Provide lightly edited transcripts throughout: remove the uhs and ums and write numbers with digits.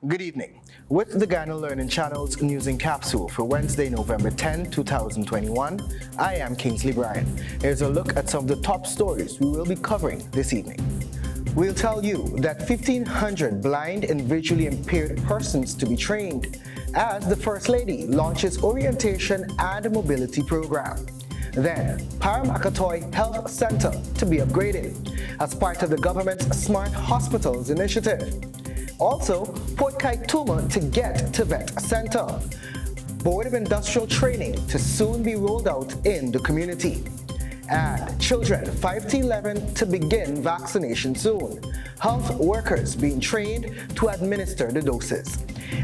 Good evening. With the Ghana Learning Channel's News in Capsule for Wednesday, November 10, 2021, I am Kingsley Bryan. Here's a look at some of the top stories we will be covering this evening. We'll tell you that 1,500 blind and visually impaired persons to be trained as the First Lady launches orientation and mobility program. Then, PARAMAKATOI Health Center to be upgraded as part of the government's Smart Hospitals initiative. Also, Port KAITUMA to get TVET Center. Board of Industrial Training to soon be rolled out in the community. And children 5 to 11 to begin vaccination soon. Health workers being trained to administer the doses.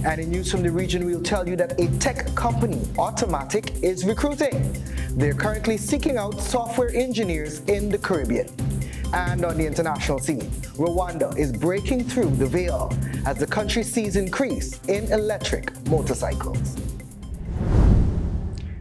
And in news from the region, we'll tell you that a tech company, Automatic, is recruiting. They're currently seeking out software engineers in the Caribbean. And on the international scene, Rwanda is breaking through the veil as the country sees increase in electric motorcycles.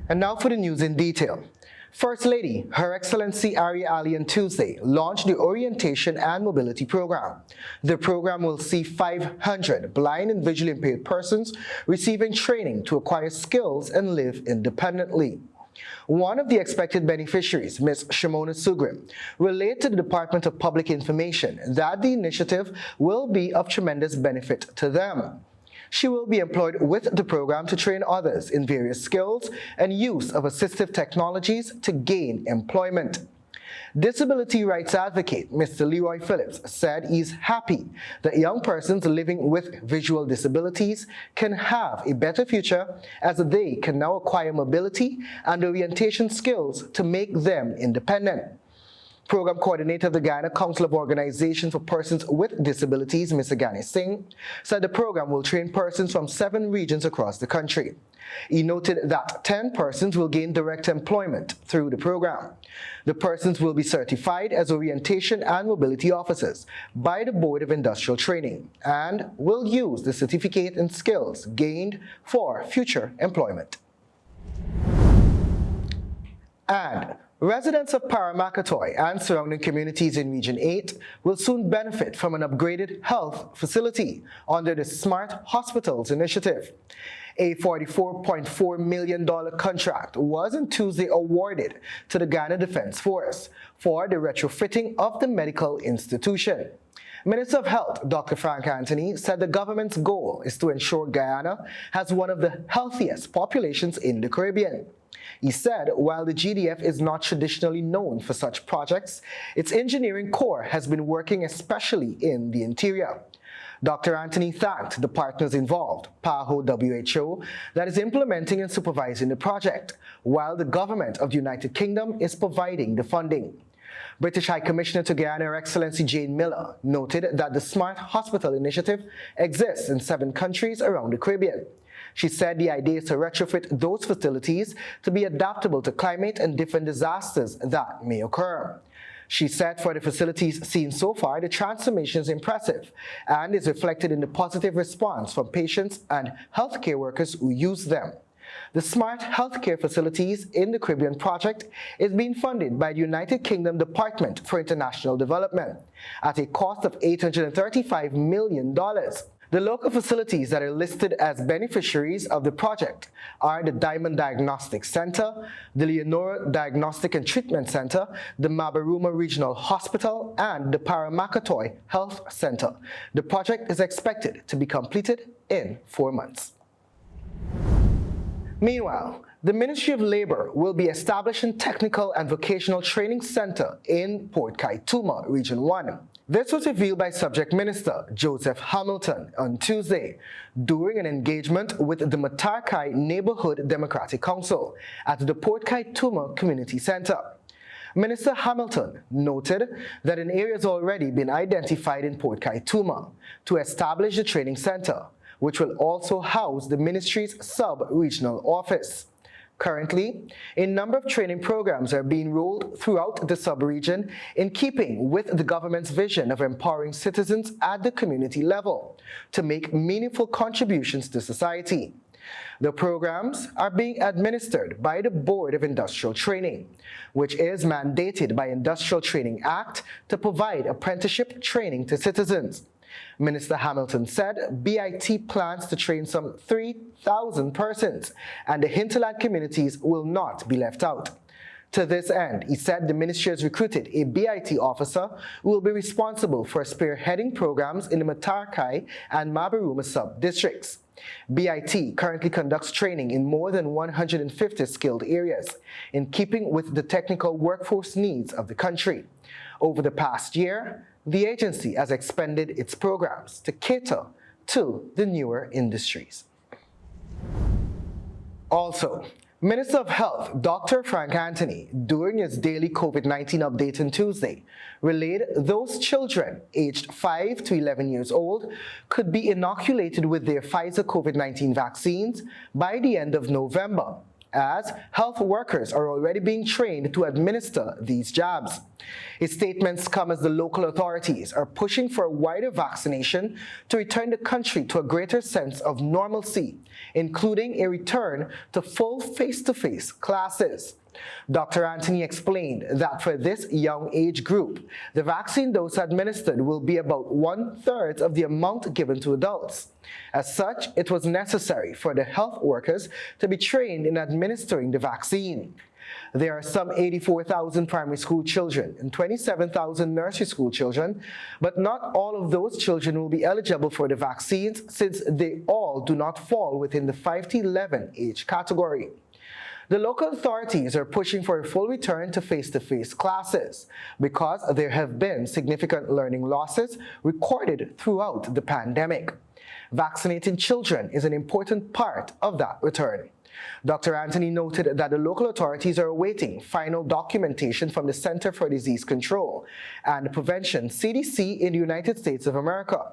And now for the news in detail. First Lady, Her Excellency Arya Ali on Tuesday launched the Orientation and Mobility Program. The program will see 500 blind and visually impaired persons receiving training to acquire skills and live independently. One of the expected beneficiaries, Ms. Shimona Sugrim, relayed to the Department of Public Information that the initiative will be of tremendous benefit to them. She will be employed with the program to train others in various skills and use of assistive technologies to gain employment. Disability rights advocate Mr. Leroy Phillips said he's happy that young persons living with visual disabilities can have a better future as they can now acquire mobility and orientation skills to make them independent. Program coordinator of the Ghana Council of Organizations for Persons with Disabilities, Mr. Gani Singh, said the program will train persons from 7 regions across the country. He noted that 10 persons will gain direct employment through the program. The persons will be certified as orientation and mobility officers by the Board of Industrial Training and will use the certificate and skills gained for future employment. And residents of Paramakatoi and surrounding communities in Region 8 will soon benefit from an upgraded health facility under the Smart Hospitals initiative. A $44.4 million contract was on Tuesday awarded to the Ghana Defense Force for the retrofitting of the medical institution. Minister of Health, Dr. Frank Anthony, said the government's goal is to ensure Guyana has one of the healthiest populations in the Caribbean. He said while the GDF is not traditionally known for such projects, its engineering corps has been working especially in the interior. Dr. Anthony thanked the partners involved, PAHO WHO, that is implementing and supervising the project, while the government of the United Kingdom is providing the funding. British High Commissioner to Guyana, Her Excellency Jane Miller, noted that the Smart Hospital initiative exists in 7 countries around the Caribbean. She said the idea is to retrofit those facilities to be adaptable to climate and different disasters that may occur. She said for the facilities seen so far, the transformation is impressive and is reflected in the positive response from patients and healthcare workers who use them. The Smart Healthcare Facilities in the Caribbean project is being funded by the United Kingdom Department for International Development at a cost of $835 million. The local facilities that are listed as beneficiaries of the project are the Diamond Diagnostic Center, the Leonora Diagnostic and Treatment Center, the Mabaruma Regional Hospital, and the Paramakatoi Health Center. The project is expected to be completed in 4 months. Meanwhile, the Ministry of Labor will be establishing Technical and Vocational Training Center in Port KAITUMA, Region 1. This was revealed by Subject Minister Joseph Hamilton on Tuesday during an engagement with the Matarkai Neighborhood Democratic Council at the Port KAITUMA Community Center. Minister Hamilton noted that an area has already been identified in Port KAITUMA to establish the training center, which will also house the ministry's sub-regional office. Currently, a number of training programs are being rolled throughout the sub-region in keeping with the government's vision of empowering citizens at the community level to make meaningful contributions to society. The programs are being administered by the Board of Industrial Training, which is mandated by Industrial Training Act to provide apprenticeship training to citizens. Minister Hamilton said BIT plans to train some 3,000 persons, and the hinterland communities will not be left out. To this end, he said the ministry has recruited a BIT officer who will be responsible for spearheading programs in the Matarkai and Mabaruma sub-districts. BIT currently conducts training in more than 150 skilled areas, in keeping with the technical workforce needs of the country. Over the past year, the agency has expanded its programs to cater to the newer industries. Also, Minister of Health Dr. Frank Anthony, during his daily COVID-19 update on Tuesday, relayed those children aged 5 to 11 years old could be inoculated with their Pfizer COVID-19 vaccines by the end of November, as health workers are already being trained to administer these jabs. His statements come as the local authorities are pushing for a wider vaccination to return the country to a greater sense of normalcy, including a return to full face-to-face classes. Dr. Anthony explained that for this young age group, the vaccine dose administered will be about 1/3 of the amount given to adults. As such, it was necessary for the health workers to be trained in administering the vaccine. There are some 84,000 primary school children and 27,000 nursery school children, but not all of those children will be eligible for the vaccines since they all do not fall within the 5 to 11 age category. The local authorities are pushing for a full return to face-to-face classes because there have been significant learning losses recorded throughout the pandemic. Vaccinating children is an important part of that return. Dr. Anthony noted that the local authorities are awaiting final documentation from the Center for Disease Control and Prevention, CDC, in the United States of America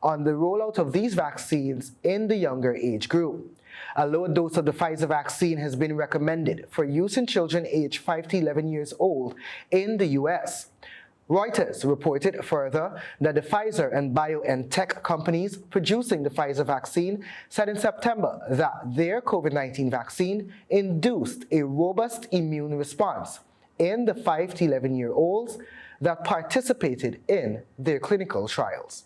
on the rollout of these vaccines in the younger age group. A lower dose of the Pfizer vaccine has been recommended for use in children aged 5 to 11 years old in the U.S. Reuters reported further that the Pfizer and BioNTech companies producing the Pfizer vaccine said in September that their COVID-19 vaccine induced a robust immune response in the 5 to 11-year-olds that participated in their clinical trials.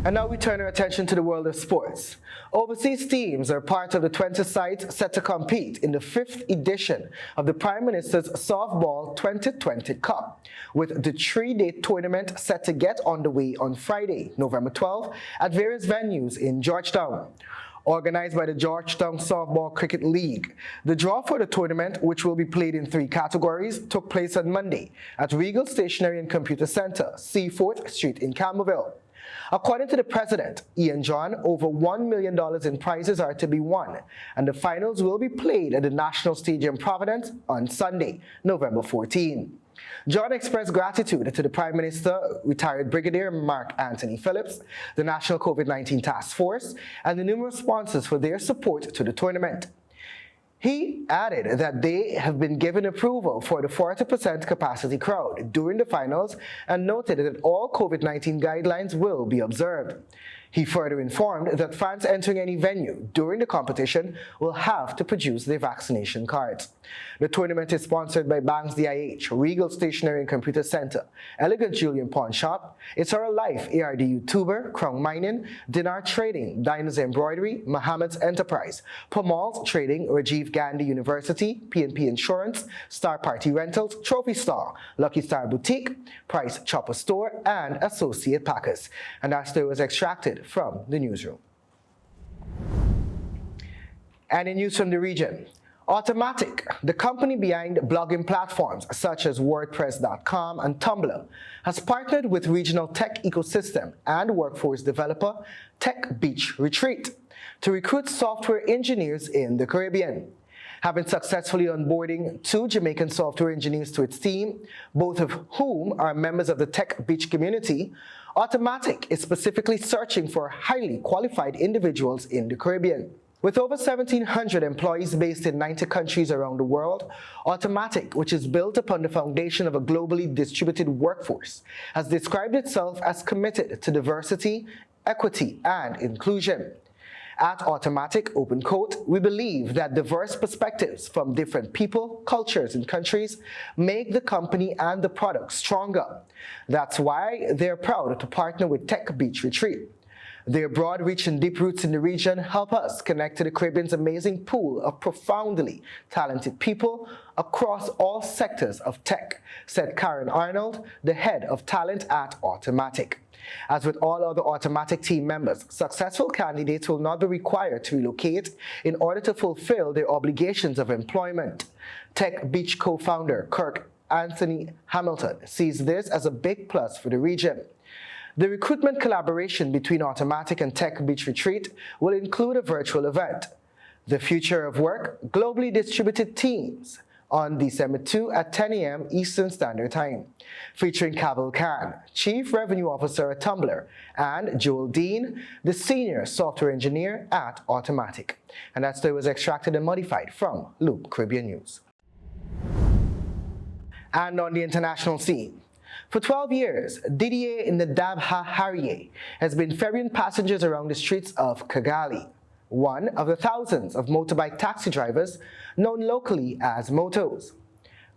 And now we turn our attention to the world of sports. Overseas teams are part of the 20 sides set to compete in the 5th edition of the Prime Minister's Softball 2020 Cup, with the 3-day tournament set to get underway on Friday, November 12, at various venues in Georgetown. Organized by the Georgetown Softball Cricket League, the draw for the tournament, which will be played in 3 categories, took place on Monday at Regal Stationery and Computer Center, C4th Street in Campbellville. According to the president, Ian John, over $1 million in prizes are to be won, and the finals will be played at the National Stadium Providence on Sunday, November 14. John expressed gratitude to the Prime Minister, retired Brigadier Mark Anthony Phillips, the National COVID-19 Task Force, and the numerous sponsors for their support to the tournament. He added that they have been given approval for the 40% capacity crowd during the finals and noted that all COVID-19 guidelines will be observed. He further informed that fans entering any venue during the competition will have to produce their vaccination cards. The tournament is sponsored by Banks DIH, Regal Stationery and Computer Center, Elegant Julian Pawn Shop, It's Our Life ARD YouTuber, Crown Mining, Dinar Trading, Diners Embroidery, Muhammad's Enterprise, Pomal's Trading, Rajiv Gandhi University, PNP Insurance, Star Party Rentals, Trophy Star, Lucky Star Boutique, Price Chopper Store, and Associate Packers. And that story was extracted from the newsroom. And in news from the region, Automatic, the company behind blogging platforms such as WordPress.com and Tumblr, has partnered with regional tech ecosystem and workforce developer Tech Beach Retreat to recruit software engineers in the Caribbean. Having successfully onboarding 2 Jamaican software engineers to its team, both of whom are members of the Tech Beach community, Automatic is specifically searching for highly qualified individuals in the Caribbean. With over 1,700 employees based in 90 countries around the world, Automatic, which is built upon the foundation of a globally distributed workforce, has described itself as committed to diversity, equity, and inclusion. At Automatic Open Quote, we believe that diverse perspectives from different people, cultures, and countries make the company and the product stronger. That's why they're proud to partner with Tech Beach Retreat. Their broad reach and deep roots in the region help us connect to the Caribbean's amazing pool of profoundly talented people across all sectors of tech, said Karen Arnold, the head of talent at Automatic. As with all other Automatic team members, successful candidates will not be required to relocate in order to fulfill their obligations of employment. Tech Beach co-founder Kirk Anthony Hamilton sees this as a big plus for the region. The recruitment collaboration between Automatic and Tech Beach Retreat will include a virtual event, The Future of Work, Globally Distributed Teams, on December 2 at 10 a.m. Eastern Standard Time, featuring Kaval Khan, Chief Revenue Officer at Tumblr, and Joel Dean, the Senior Software Engineer at Automatic. And that story was extracted and modified from Loop Caribbean News. And on the international scene, for 12 years, Didier Ndabha Harrier has been ferrying passengers around the streets of Kigali, one of the thousands of motorbike taxi drivers known locally as motos.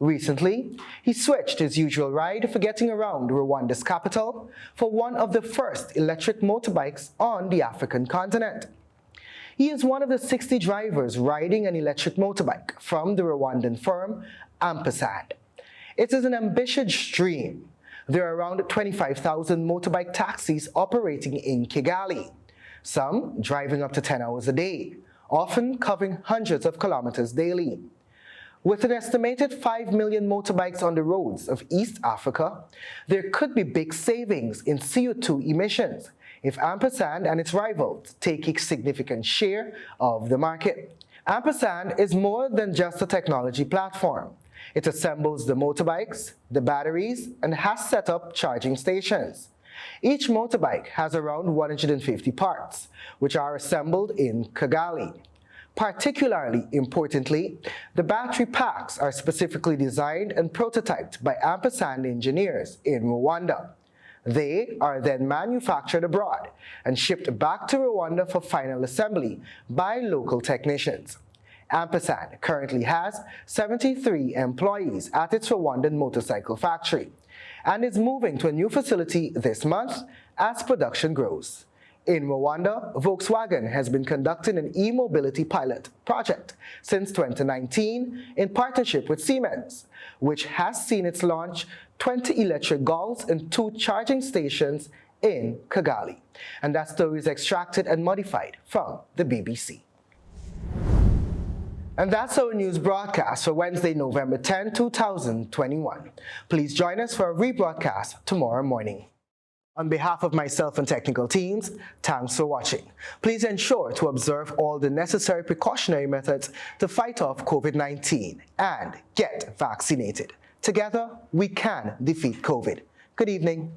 Recently, he switched his usual ride for getting around Rwanda's capital for one of the first electric motorbikes on the African continent. He is one of the 60 drivers riding an electric motorbike from the Rwandan firm IMPAIRED. It is an ambitious dream. There are around 25,000 motorbike taxis operating in Kigali, some driving up to 10 hours a day, often covering hundreds of kilometers daily. With an estimated 5 million motorbikes on the roads of East Africa, there could be big savings in CO2 emissions if IMPAIRED and its rivals take a significant share of the market. IMPAIRED is more than just a technology platform. It assembles the motorbikes, the batteries, and has set up charging stations. Each motorbike has around 150 parts, which are assembled in Kigali. Particularly importantly, the battery packs are specifically designed and prototyped by IMPAIRED engineers in Rwanda. They are then manufactured abroad and shipped back to Rwanda for final assembly by local technicians. IMPAIRED currently has 73 employees at its Rwandan motorcycle factory and is moving to a new facility this month as production grows. In Rwanda, Volkswagen has been conducting an e-mobility pilot project since 2019 in partnership with Siemens, which has seen its launch 20 electric Golfs and 2 charging stations in Kigali. And that story is extracted and modified from the BBC. And that's our news broadcast for Wednesday, November 10, 2021. Please join us for a rebroadcast tomorrow morning. On behalf of myself and technical teams, thanks for watching. Please ensure to observe all the necessary precautionary methods to fight off COVID-19 and get vaccinated. Together, we can defeat COVID. Good evening.